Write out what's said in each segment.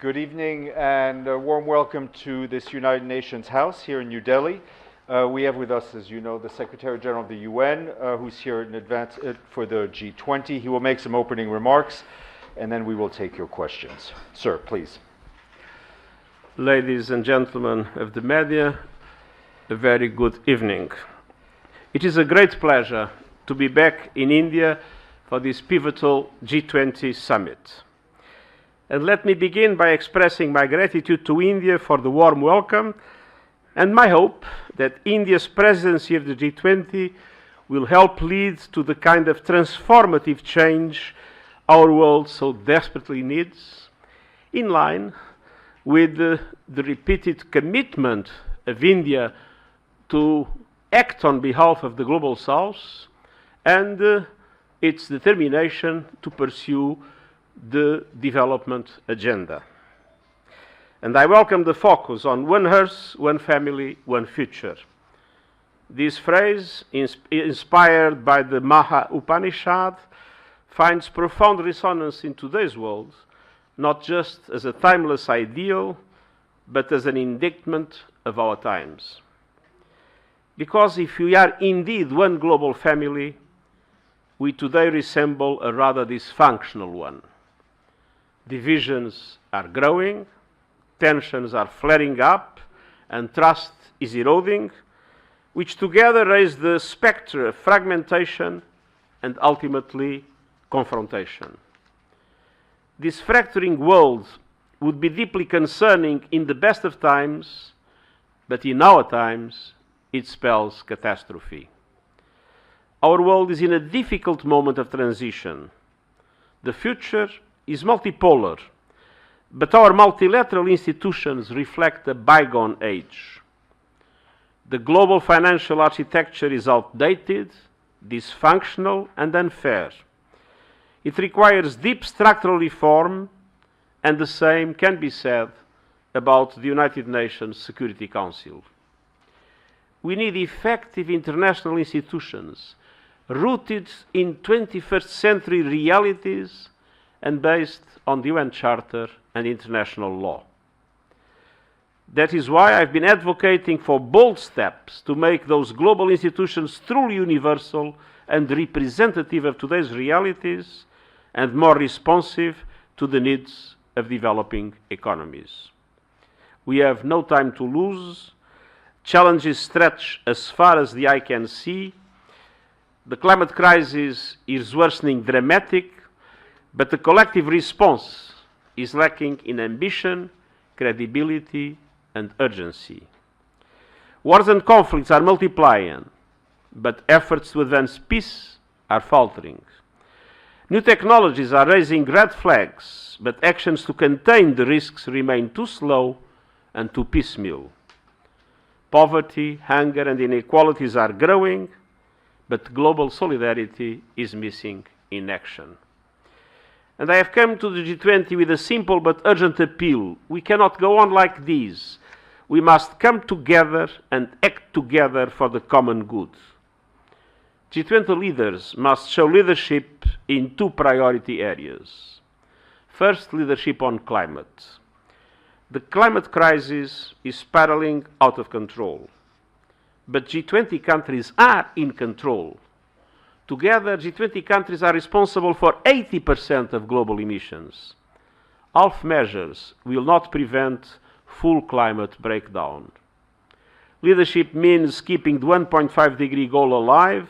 Good evening and a warm welcome to this United Nations House here in New Delhi. We have with us, as you know, the Secretary General of the UN, who's here in advance for the G20. He will make some opening remarks, and then we will take your questions. Sir, please. Ladies and gentlemen of the media, a very good evening. It is a great pleasure to be back in India for this pivotal G20 summit. And let me begin by expressing my gratitude to India for the warm welcome and my hope that India's presidency of the G20 will help lead to the kind of transformative change our world so desperately needs, in line with the repeated commitment of India to act on behalf of the Global South and its determination to pursue the development agenda. And I welcome the focus on one Earth, one family, one future. This phrase, inspired by the Maha Upanishad, finds profound resonance in today's world, not just as a timeless ideal, but as an indictment of our times. Because if we are indeed one global family, we today resemble a rather dysfunctional one. Divisions are growing, tensions are flaring up, and trust is eroding, which together raise the spectre of fragmentation and ultimately confrontation. This fracturing world would be deeply concerning in the best of times, but in our times it spells catastrophe. Our world is in a difficult moment of transition. The future is multipolar, but our multilateral institutions reflect a bygone age. The global financial architecture is outdated, dysfunctional, and unfair. It requires deep structural reform, and the same can be said about the United Nations Security Council. We need effective international institutions rooted in 21st century realities and based on the UN Charter and international law. That is why I've been advocating for bold steps to make those global institutions truly universal and representative of today's realities and more responsive to the needs of developing economies. We have no time to lose. Challenges stretch as far as the eye can see. The climate crisis is worsening dramatically, but the collective response is lacking in ambition, credibility, and urgency. Wars and conflicts are multiplying, but efforts to advance peace are faltering. New technologies are raising red flags, but actions to contain the risks remain too slow and too piecemeal. Poverty, hunger, and inequalities are growing, but global solidarity is missing in action. And I have come to the G20 with a simple but urgent appeal. We cannot go on like this. We must come together and act together for the common good. G20 leaders must show leadership in two priority areas. First, leadership on climate. The climate crisis is spiraling out of control, but G20 countries are in control. Together, G20 countries are responsible for 80% of global emissions. Half measures will not prevent full climate breakdown. Leadership means keeping the 1.5-degree goal alive,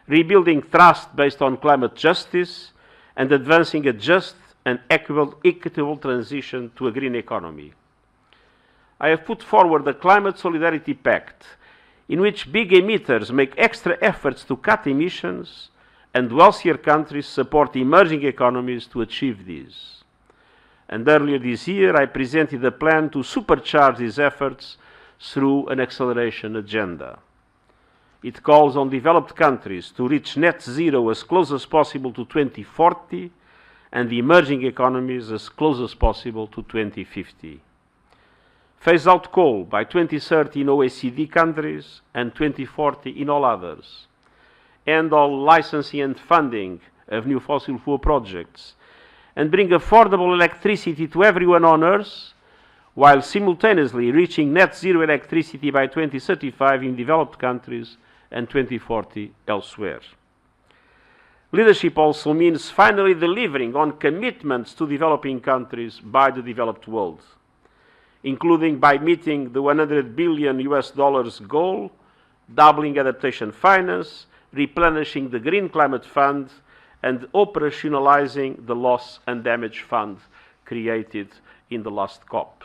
rebuilding trust based on climate justice, and advancing a just and equitable transition to a green economy. I have put forward the Climate Solidarity Pact, in which big emitters make extra efforts to cut emissions and wealthier countries support emerging economies to achieve this. And earlier this year, I presented a plan to supercharge these efforts through an acceleration agenda. It calls on developed countries to reach net zero as close as possible to 2040 and the emerging economies as close as possible to 2050. Phase out coal by 2030 in OECD countries and 2040 in all others. End all licensing and funding of new fossil fuel projects and bring affordable electricity to everyone on Earth, while simultaneously reaching net zero electricity by 2035 in developed countries and 2040 elsewhere. Leadership also means finally delivering on commitments to developing countries by the developed world, including by meeting the $100 billion goal, doubling adaptation finance, replenishing the Green Climate Fund, and operationalizing the loss and damage fund created in the last COP.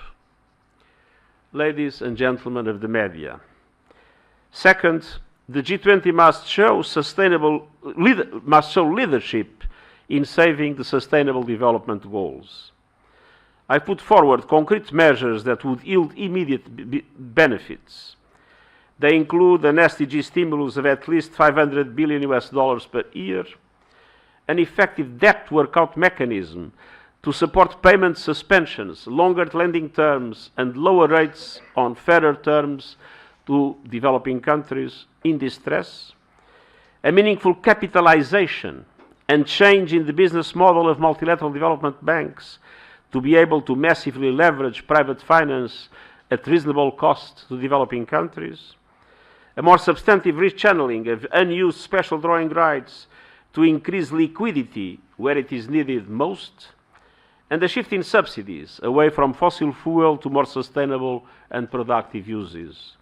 Ladies and gentlemen of the media, second, the G20 must show leadership in saving the Sustainable Development Goals. I put forward concrete measures that would yield immediate benefits. They include an SDG stimulus of at least $500 billion per year, an effective debt workout mechanism to support payment suspensions, longer lending terms, and lower rates on fairer terms to developing countries in distress, a meaningful capitalization and change in the business model of multilateral development banks to be able to massively leverage private finance at reasonable cost to developing countries, a more substantive rechanneling of unused special drawing rights to increase liquidity where it is needed most, and a shift in subsidies away from fossil fuel to more sustainable and productive uses.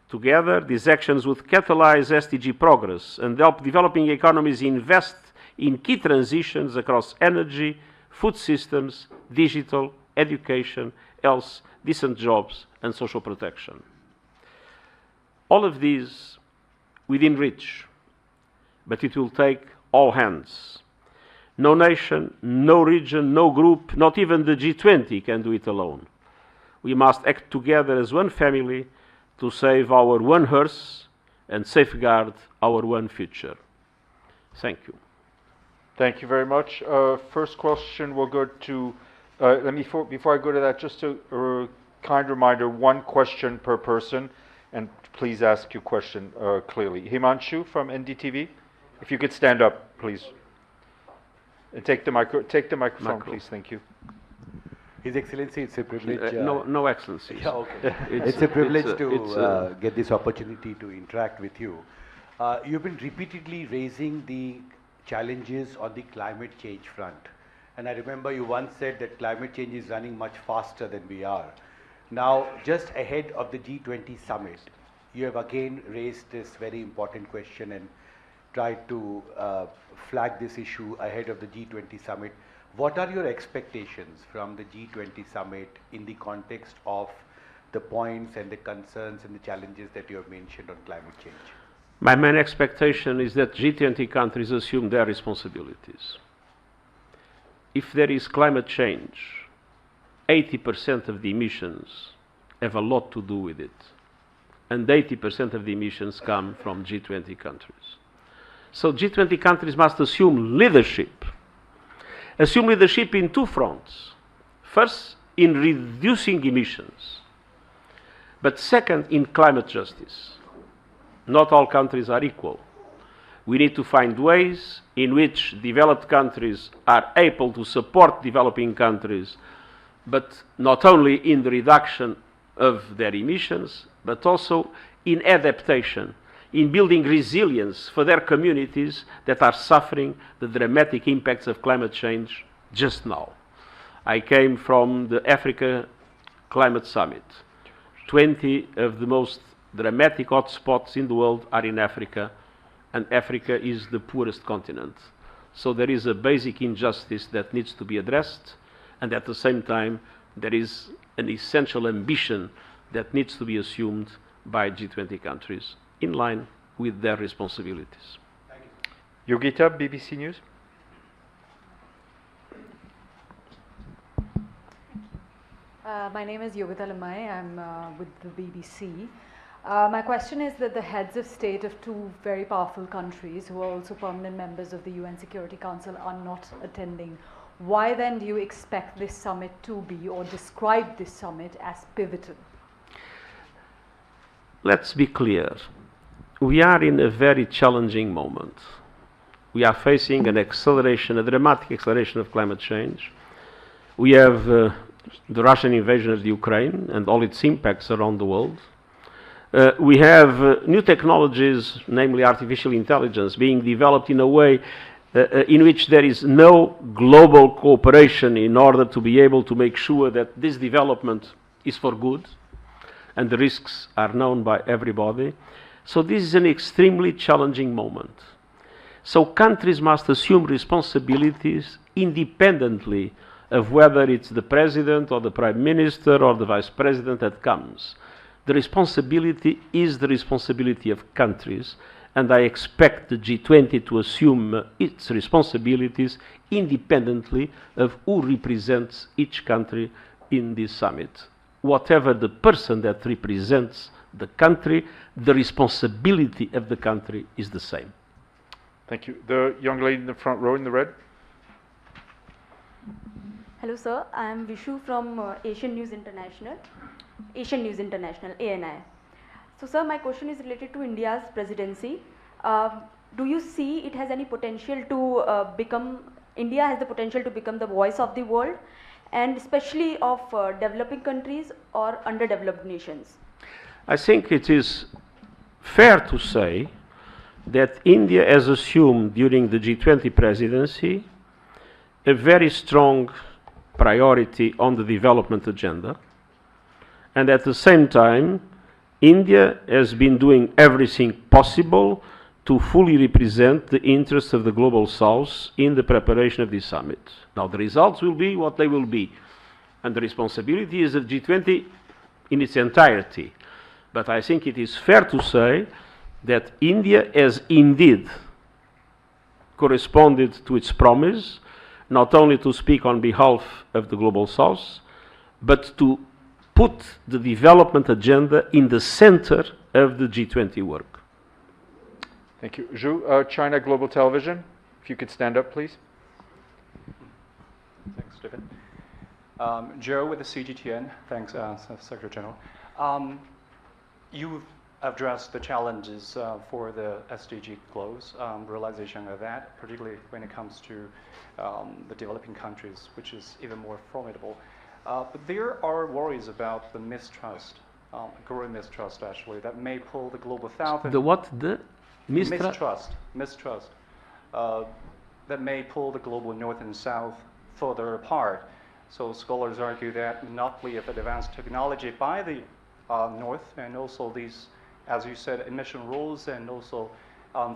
Together, these actions would catalyze SDG progress and help developing economies invest in key transitions across energy, food systems, digital, education, health, decent jobs, and social protection. All of these within reach, but it will take all hands. No nation, no region, no group, not even the G20 can do it alone. We must act together as one family to save our one Earth and safeguard our one future. Thank you. Thank you very much. First question will go to, before I go to that, just a kind reminder, one question per person, and please ask your question clearly. Himanshu from NDTV, if you could stand up, please. And take the microphone, please. Thank you. His Excellency, it's a privilege. No Excellency. Yeah, okay. It's a privilege to get this opportunity to interact with you. You've been repeatedly raising the challenges on the climate change front. And I remember you once said that climate change is running much faster than we are. Now, just ahead of the G20 summit, you have again raised this very important question and tried to flag this issue ahead of the G20 summit. What are your expectations from the G20 summit in the context of the points and the concerns and the challenges that you have mentioned on climate change? My main expectation is that G20 countries assume their responsibilities. If there is climate change, 80% of the emissions have a lot to do with it. And 80% of the emissions come from G20 countries. So G20 countries must assume leadership. Assume leadership in two fronts. First, in reducing emissions. But second, in climate justice. Not all countries are equal. We need to find ways in which developed countries are able to support developing countries, but not only in the reduction of their emissions, but also in adaptation, in building resilience for their communities that are suffering the dramatic impacts of climate change just now. I came from the Africa Climate Summit. 20 of the most dramatic hotspots in the world are in Africa, and Africa is the poorest continent. So there is a basic injustice that needs to be addressed, and at the same time, there is an essential ambition that needs to be assumed by G20 countries in line with their responsibilities. Thank you. Yogita, BBC News. My name is Yogita Lamai. I'm with the BBC. My question is that the heads of state of two very powerful countries who are also permanent members of the UN Security Council are not attending. Why then do you expect this summit to be, or describe this summit as pivotal? Let's be clear. We are in a very challenging moment. We are facing an acceleration, a dramatic acceleration of climate change. We have the Russian invasion of the Ukraine and all its impacts around the world. We have new technologies, namely artificial intelligence, being developed in a way in which there is no global cooperation in order to be able to make sure that this development is for good, and the risks are known by everybody. So this is an extremely challenging moment. So countries must assume responsibilities independently of whether it's the president or the prime minister or the vice president that comes. The responsibility is the responsibility of countries, and I expect the G20 to assume its responsibilities independently of who represents each country in this summit. Whatever the person that represents the country, the responsibility of the country is the same. Thank you. The young lady in the front row in the red. Hello, sir. I am Vishu from Asian News International, ANI. So, sir, my question is related to India's presidency. Do you see it has any potential to India has the potential to become the voice of the world, and especially of developing countries or underdeveloped nations? I think it is fair to say that India has assumed during the G20 presidency a very strong priority on the development agenda, and at the same time India has been doing everything possible to fully represent the interests of the Global South in the preparation of this summit. Now the results will be what they will be, and the responsibility is of G20 in its entirety. But I think it is fair to say that India has indeed corresponded to its promise, not only to speak on behalf of the Global South, but to put the development agenda in the center of the G20 work. Thank you. Zhu, China Global Television, if you could stand up, please. Thanks, Stephen. Joe with the CGTN. Thanks, Secretary General. You've addressed the challenges for the SDG goals, realization of that, particularly when it comes to the developing countries, which is even more formidable. But there are worries about the mistrust, growing mistrust actually, that may pull the global south. The what? The mistrust that may pull the global north and south further apart. So scholars argue that monopoly of advanced technology by the north, and also these, as you said, emission rules, and also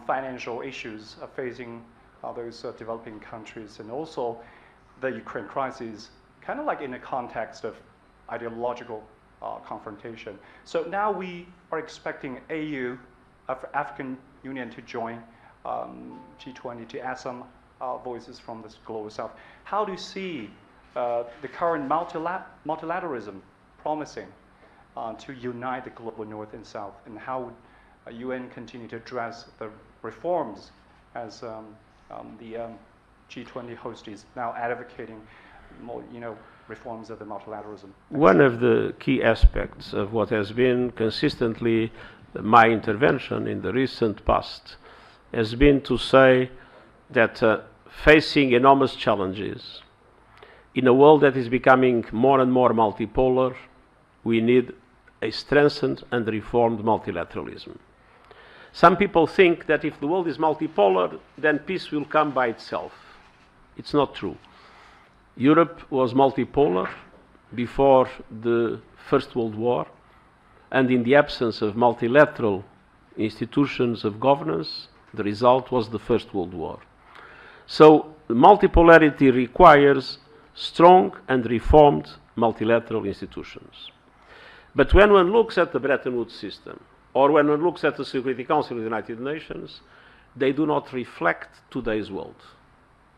financial issues facing those developing countries, and also the Ukraine crisis, kind of like in the context of ideological confrontation. So now we are expecting AU, African Union, to join G20 to add some voices from the global south. How do you see the current multilateralism promising to unite the global north and south, and how would UN continue to address the reforms as the G20 host is now advocating more, reforms of the multilateralism? One of the key aspects of what has been consistently my intervention in the recent past has been to say that facing enormous challenges in a world that is becoming more and more multipolar, we need a strengthened and reformed multilateralism. Some people think that if the world is multipolar, then peace will come by itself. It's not true. Europe was multipolar before the First World War, and in the absence of multilateral institutions of governance, the result was the First World War. So multipolarity requires strong and reformed multilateral institutions. But when one looks at the Bretton Woods system, or when one looks at the Security Council of the United Nations, they do not reflect today's world.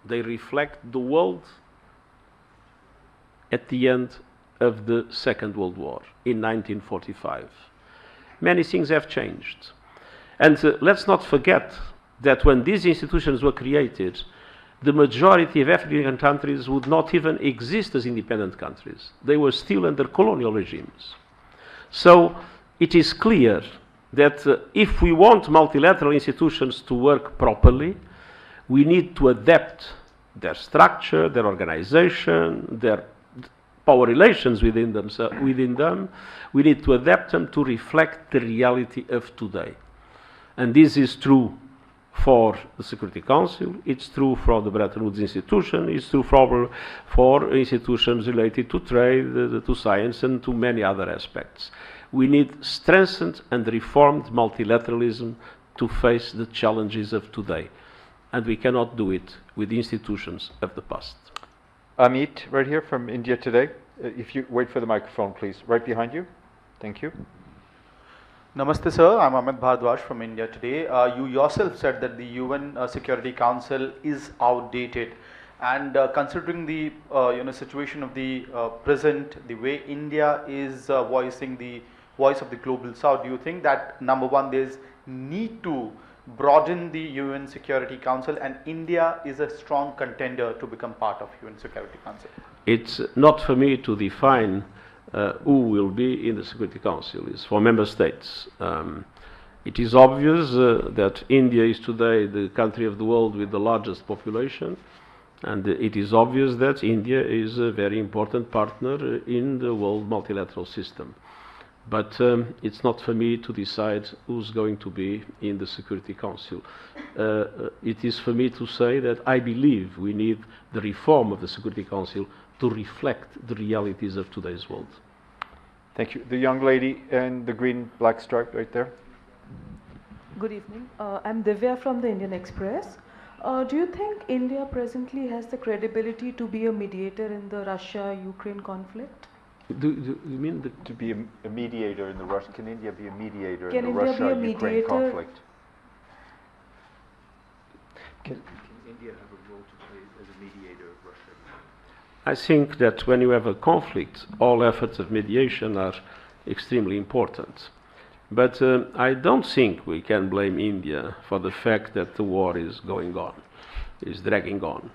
They reflect the world at the end of the Second World War in 1945. Many things have changed. And let's not forget that when these institutions were created, the majority of African countries would not even exist as independent countries. They were still under colonial regimes. So it is clear that if we want multilateral institutions to work properly, We need to adapt their structure, their organization, their power relations within them. We need to adapt them to reflect the reality of today. And this is true for the Security Council, it's true for the Bretton Woods institution, it's true for institutions related to trade, to science, and to many other aspects. We need strengthened and reformed multilateralism to face the challenges of today. And we cannot do it with the institutions of the past. Amit, right here from India Today. If you wait for the microphone, please. Right behind you. Thank you. Namaste, sir. I'm Amit Bhardwaj from India Today. You yourself said that the UN Security Council is outdated, and considering the situation of the present, the way India is voicing the voice of the global South, do you think that number one, there's need to broaden the UN Security Council, and India is a strong contender to become part of UN Security Council? It's not for me to define who will be in the Security Council. It's for member states. It is obvious that India is today the country of the world with the largest population, and it is obvious that India is a very important partner in the world multilateral system. But it's not for me to decide who's going to be in the Security Council. It is for me to say that I believe we need the reform of the Security Council to reflect the realities of today's world. Thank you. The young lady in the green black stripe right there. Good evening. I'm Divya from the Indian Express. Do you think India presently has the credibility to be a mediator in the Russia-Ukraine conflict? Do you mean to be a mediator in the Russia? Can India be a mediator in the Russia-Ukraine conflict? Can India have a role to play as a mediator of Russia? I think that when you have a conflict, all efforts of mediation are extremely important. But I don't think we can blame India for the fact that the war is going on, is dragging on.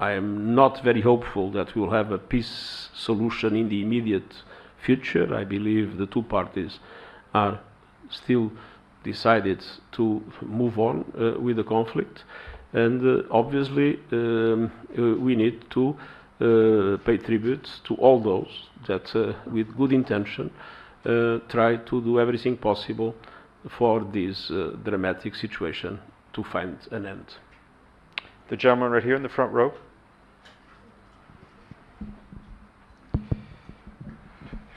I am not very hopeful that we will have a peace solution in the immediate future. I believe the two parties are still decided to move on with the conflict. And obviously we need to pay tribute to all those that with good intention try to do everything possible for this dramatic situation to find an end. The gentleman right here in the front row.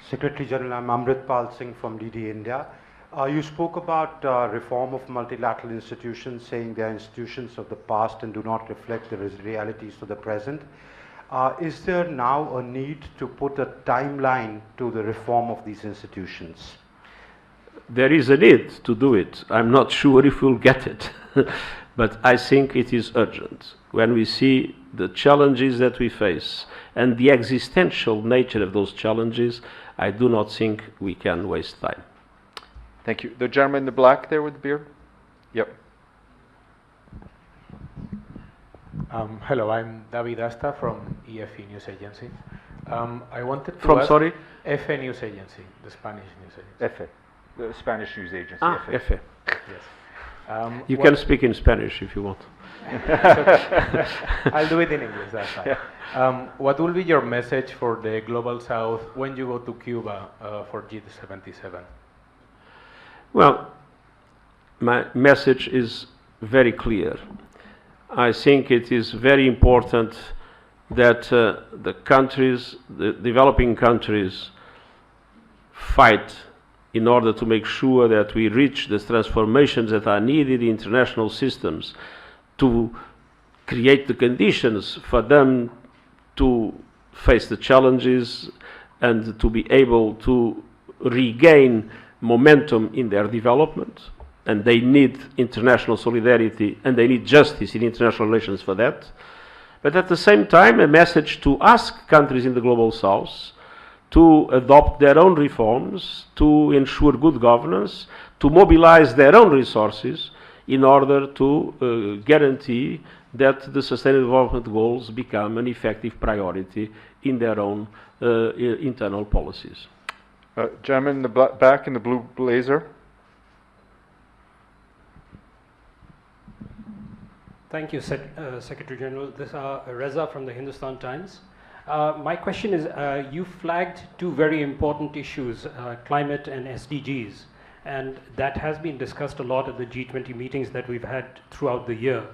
Secretary General, I'm Amritpal Singh from DD India. You spoke about reform of multilateral institutions, saying they are institutions of the past and do not reflect the realities of the present. Is there now a need to put a timeline to the reform of these institutions? There is a need to do it. I'm not sure if we'll get it. But I think it is urgent. When we see the challenges that we face and the existential nature of those challenges, I do not think we can waste time. Thank you. The gentleman in the black there with the beard? Yep. Hello, I'm David Asta from EFE News Agency. I wanted to from, ask sorry? EFE News Agency, the Spanish news agency. EFE, the Spanish news agency. EFE. Yes. You can speak in Spanish if you want. I'll do it in English, that's fine. Yeah. What will be your message for the Global South when you go to Cuba for G77? Well, my message is very clear. I think it is very important that the countries, the developing countries, fight in order to make sure that we reach the transformations that are needed in international systems to create the conditions for them to face the challenges and to be able to regain momentum in their development. And they need international solidarity and they need justice in international relations for that. But at the same time, a message to ask countries in the Global South to adopt their own reforms, to ensure good governance, to mobilize their own resources in order to guarantee that the Sustainable Development Goals become an effective priority in their own internal policies. Gentleman in the back in the blue blazer. Thank you, Secretary General. This is Reza from the Hindustan Times. My question is, you flagged two very important issues, climate and SDGs, and that has been discussed a lot at the G20 meetings that we've had throughout the year.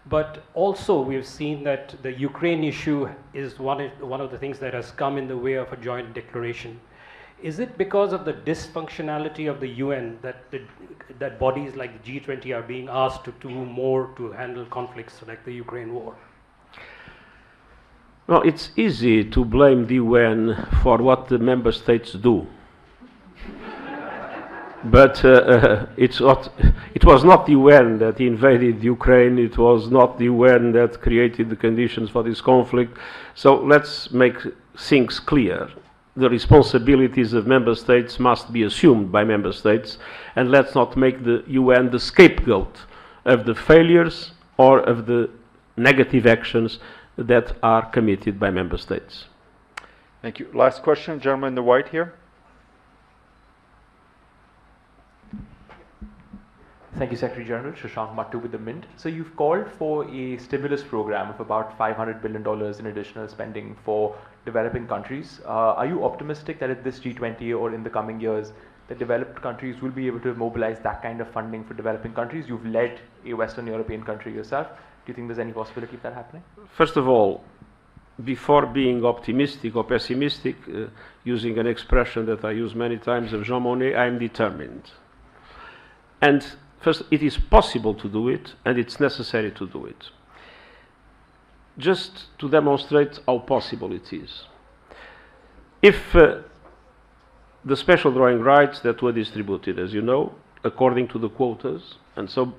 But also we've seen that the Ukraine issue is one of the things that has come in the way of a joint declaration. Is it because of the dysfunctionality of the UN that bodies like the G20 are being asked to do more to handle conflicts like the Ukraine war? Well, it's easy to blame the UN for what the member states do. But it was not the UN that invaded Ukraine, it was not the UN that created the conditions for this conflict. So let's make things clear. The responsibilities of member states must be assumed by member states, and let's not make the UN the scapegoat of the failures or of the negative actions that are committed by member states. Thank you. Last question, gentleman in the white here. Thank you, Secretary General. Shashank Mattu with the Mint. So you've called for a stimulus program of about $500 billion in additional spending for developing countries. Are you optimistic that at this G20 or in the coming years, the developed countries will be able to mobilize that kind of funding for developing countries? You've led a Western European country yourself. Do you think there's any possibility of that happening? First of all, before being optimistic or pessimistic, using an expression that I use many times of Jean Monnet, I am determined. And first, it is possible to do it, and it's necessary to do it. Just to demonstrate how possible it is. If the special drawing rights that were distributed, as you know, according to the quotas, and so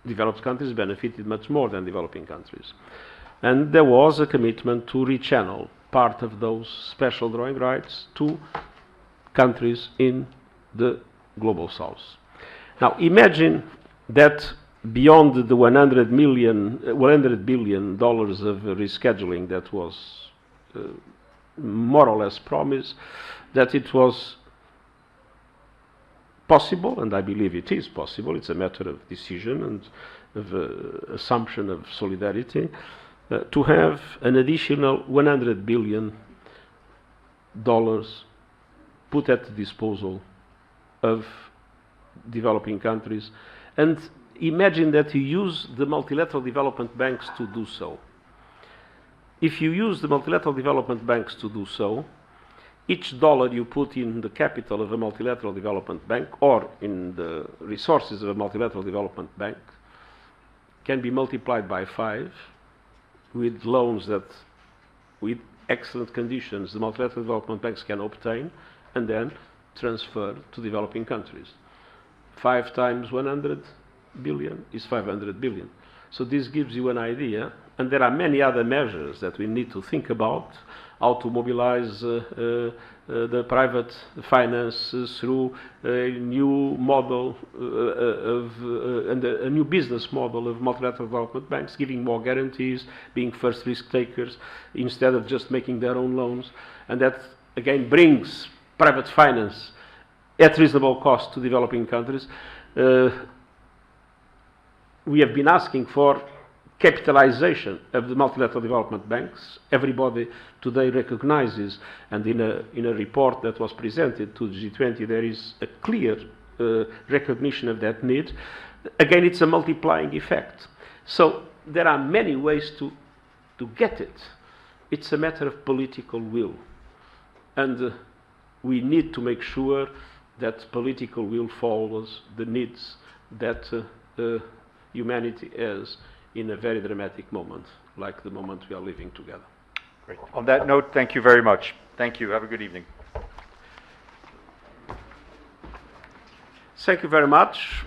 developed countries benefited much more than developing countries. And there was a commitment to rechannel part of those special drawing rights to countries in the global south. Now imagine that beyond the $100 billion of rescheduling that was more or less promised, that it was possible, and I believe it is possible, it's a matter of decision and of assumption of solidarity, to have an additional $100 billion put at the disposal of developing countries. And imagine that you use the multilateral development banks to do so. If you use the multilateral development banks to do so, each dollar you put in the capital of a multilateral development bank or in the resources of a multilateral development bank can be multiplied by 5 with loans that, with excellent conditions, the multilateral development banks can obtain and then transfer to developing countries. 5 times 100 billion is 500 billion. So this gives you an idea, and there are many other measures that we need to think about, how to mobilize the private finance through a new model and a new business model of multilateral development banks, giving more guarantees, being first risk takers, instead of just making their own loans. And that, again, brings private finance at reasonable cost to developing countries. We have been asking for capitalization of the multilateral development banks. Everybody today recognizes, and in a report that was presented to the G20, there is a clear recognition of that need. Again, it's a multiplying effect. So there are many ways to get it. It's a matter of political will. And we need to make sure that political will follows the needs that humanity has in a very dramatic moment, like the moment we are living together. Great. On that note, thank you very much. Thank you. Have a good evening. Thank you very much.